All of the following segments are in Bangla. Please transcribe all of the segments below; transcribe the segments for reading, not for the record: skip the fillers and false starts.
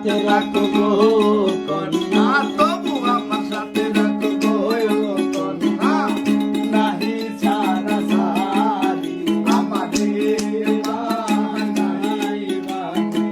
সাথে রাখবো কন্যা, তবু আমার সাথে রাখবো কন্যা, নাহি ছাড়া সারি আমারে বানাই বানি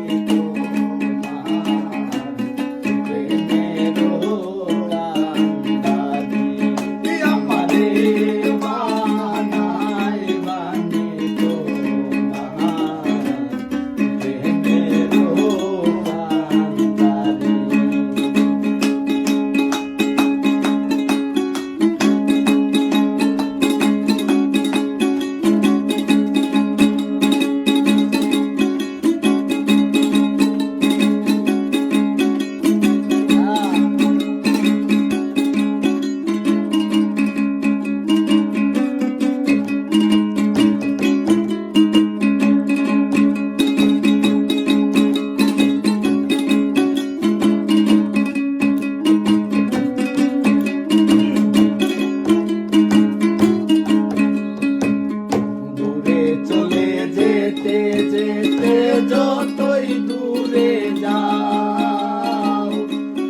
যতই দূরে যাও,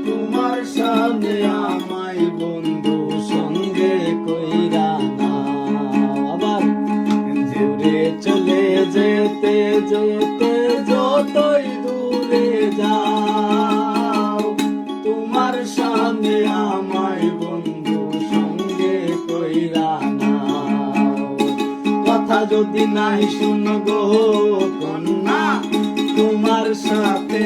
তোমার সামনে আমায় বন্ধু সঙ্গে কইরা নাও। আবার দূরে চলে যেতে যেতে যতই দূরে যাও, তোমার সামনে আমায় বন্ধু সঙ্গে কইরা নাও। কথা যদি নাই শুনবো কন্যা, তোমার সাথে